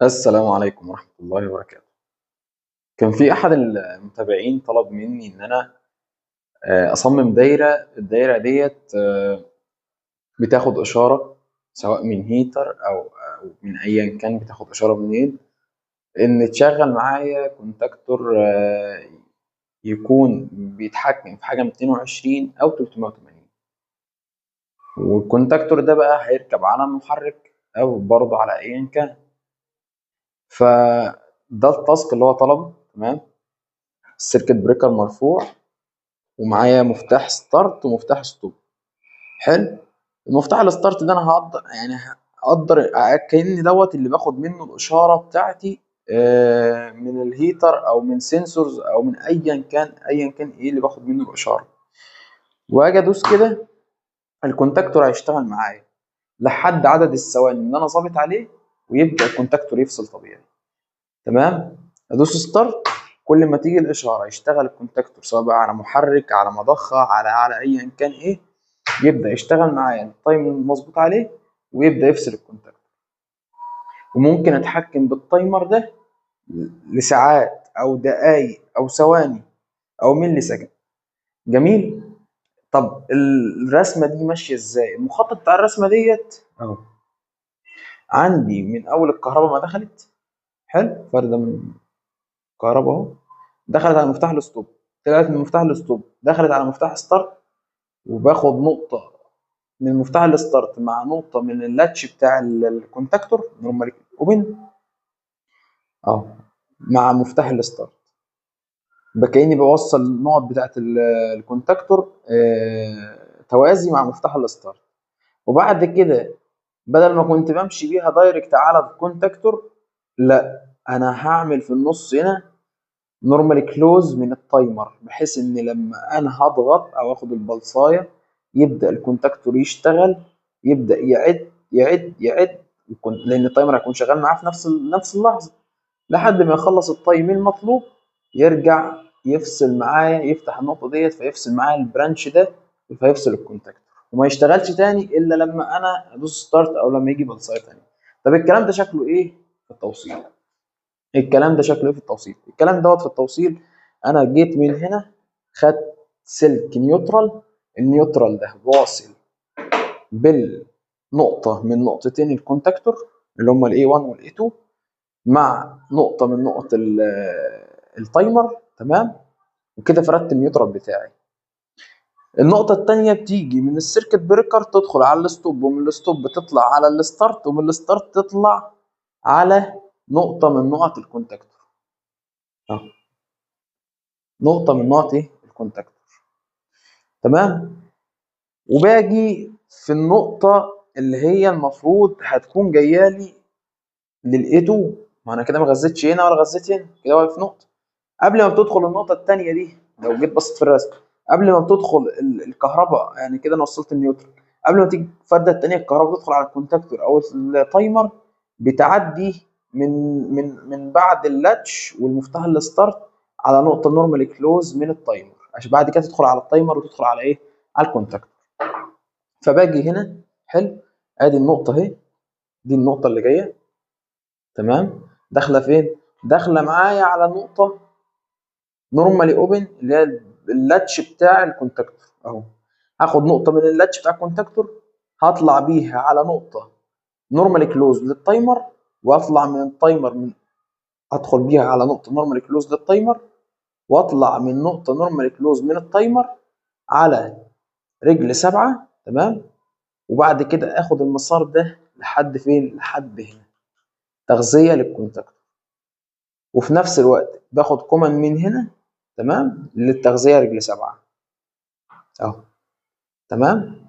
السلام عليكم ورحمة الله وبركاته. كان في أحد المتابعين طلب مني إن أنا أصمم دايرة. الدايرة ديت بتاخد إشارة سواء من هيتر أو من أيا كان، بتاخد إشارة منين إن تشغل معايا كونتاكتور يكون بيتحكم في حاجة 220 أو 380، والكونتاكتور ده بقى هيركب على محرك أو برضه على أيا كان. فده التاسك اللي هو طلبه. تمام. السيركت بريكر مرفوع ومعايا مفتاح ستارت ومفتاح ستوب. حلو. المفتاح الستارت ده انا هقدر كأن دوت اللي باخد منه الاشاره بتاعتي من الهيتر او من سنسورز او من ايا كان ايه اللي باخد منه الاشاره، واجي ادوس كده الكونتاكتور هيشتغل معايا لحد عدد الثواني اللي انا ظابط عليه ويبدا الكونتاكتور يفصل طبيعي. تمام. ادوس ستارت، كل ما تيجي الاشاره يشتغل الكونتاكتور سواء بقى على محرك على مضخه على ايا كان ايه، يبدا يشتغل معايا التايم المظبوط عليه ويبدا يفصل الكونتاكتور. وممكن اتحكم بالتايمر ده لساعات او دقائق او ثواني او ملي سكند. جميل. طب الرسمه دي ماشيه ازاي؟ المخطط بتاع الرسمه ديت اهو. عندي من اول الكهرباء ما دخلت، حلو، فرده من الكهرباء اهو، دخلت على مفتاح الستوب، طلعت من مفتاح الستوب دخلت على مفتاح ستارت، وباخد نقطة من مفتاح الستارت مع نقطة من اللاتش بتاع الكونتاكتور نورمال اوبن اه مع مفتاح الستارت. كأني بوصل النقط بتاعت الكونتاكتور توازي مع مفتاح الستارت. وبعد كده بدل ما كنت بمشي بيها دايركت على الكونتاكتور، لا، انا هعمل في النص هنا نورمال كلوز من التايمر، بحيث ان لما انا هضغط او اخد البلصايه يبدا الكونتاكتور يشتغل، يبدا يعد يعد يعد، لان التايمر هيكون شغال معاه في نفس اللحظه لحد ما يخلص التايم المطلوب، يرجع يفصل معايا، يفتح النقطه ديت فيفصل معايا البرانش ده، فيفصل الكونتاكتور وما يشتغلش تاني الا لما انا ادوس ستارت او لما يجي بلصايه تاني. طب الكلام ده شكله ايه في التوصيل؟ الكلام ده شكله ايه في التوصيل؟ الكلام دوت في التوصيل، انا جيت من هنا خدت سلك نيوترال، النيوترال ده واصل بالنقطة من نقطتين الكونتاكتور اللي هما الاي 1 والاي 2 مع نقطة من نقط التايمر. تمام. وكده فردت النيوترال بتاعي. النقطة التانية بتيجي من السيركت بريكر تدخل على الستوب، ومن الستوب تطلع على الستارت، ومن الستارت تطلع على نقطة من نقط الكونتاكتور. نقطة من نقط ايه؟ الكونتاكتور. تمام. وباجي في النقطة اللي هي المفروض هتكون جاية لي للاي 2، ما انا كده ما غذيتش هنا ولا غذيت هنا، كده واقف في نقطة. قبل ما بتدخل النقطة التانية دي، لو جيت بصيت في الرسم، قبل ما بتدخل الكهرباء، يعني كده انا وصلت النيوترال، قبل ما تيجي الفردة التانية الكهرباء تدخل على الكونتاكتور او التايمر، بتعدي من بعد اللاتش والمفتاح الستارت على نقطة نورمالي كلوز من التايمر، عشان بعد كده تدخل على التايمر وتدخل على ايه؟ على الكونتاكتور. فباجي هنا، حلو، ادي النقطة اهي، دي النقطة اللي جاية. تمام. داخلة فين؟ داخلة معايا على نقطة نورمالي اوبن اللي هي اللاتش بتاع الكونتاكتور اهو. هاخد نقطه من اللاتش بتاع الكونتاكتور، هطلع بيها على نقطه نورمالي كلوز للتايمر، واطلع من التايمر ادخل بيها على نقطه نورمالي كلوز للتايمر، واطلع من نقطه نورمالي كلوز من التايمر على رجل 7. تمام. وبعد كده اخد المسار ده لحد فين؟ لحد هنا، تغذيه للكونتاكتور. وفي نفس الوقت باخد كومن من هنا، تمام، للتغذيه رجل 7 اهو. تمام.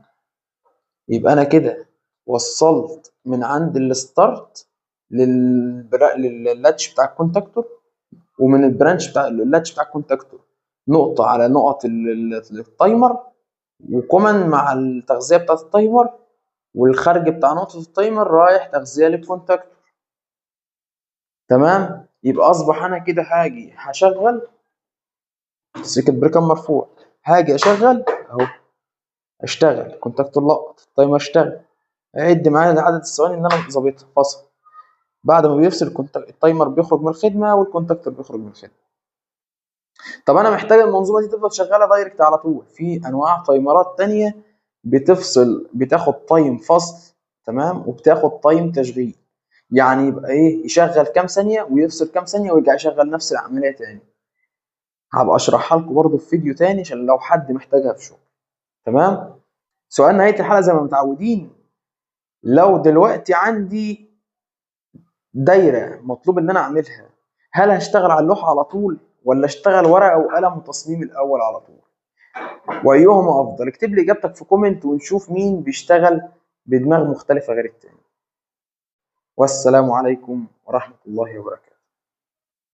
يبقى انا كده وصلت من عند الستارت لللاتش بتاع الكونتاكتور، ومن البرانش بتاع اللاتش بتاع الكونتاكتور نقطة على نقط التايمر، وكمان مع التغذية بتاعت التايمر، والخارج بتاع نقطة التايمر رايح تغذية للكونتاكتور. تمام. يبقى أصبح أنا كده هاجي هشغل السيركت بريكر مرفوع، هاجي أشغل أهو، أشتغل الكونتاكتور لقط، التايمر اشتغل، عد معايا عدد الثواني اللي أنا ظابطها فصل. بعد ما بيفصل التايمر بيخرج من الخدمه والكونتاكتور بيخرج من الخدمه. طب انا محتاج المنظومه دي تفضل شغاله دايركت على طول. في انواع تايمرات تانية بتفصل، بتاخد تايم فصل، تمام، وبتاخد تايم تشغيل. يعني يبقى ايه، يشغل كام ثانيه ويفصل كام ثانيه ويرجع يشغل نفس العمليه تاني. هبقى اشرحها لكم برضو في فيديو تاني عشان لو حد محتاجها في شغل. تمام. سؤال نهايه الحلقه زي ما متعودين، لو دلوقتي عندي دايره مطلوب ان انا اعملها، هل هشتغل على اللوحه على طول ولا اشتغل ورقه وقلم وتصميم الاول على طول؟ وايهما افضل؟ اكتب لي اجابتك في كومنت ونشوف مين بيشتغل بدماغ مختلفه غير التاني. والسلام عليكم ورحمه الله وبركاته.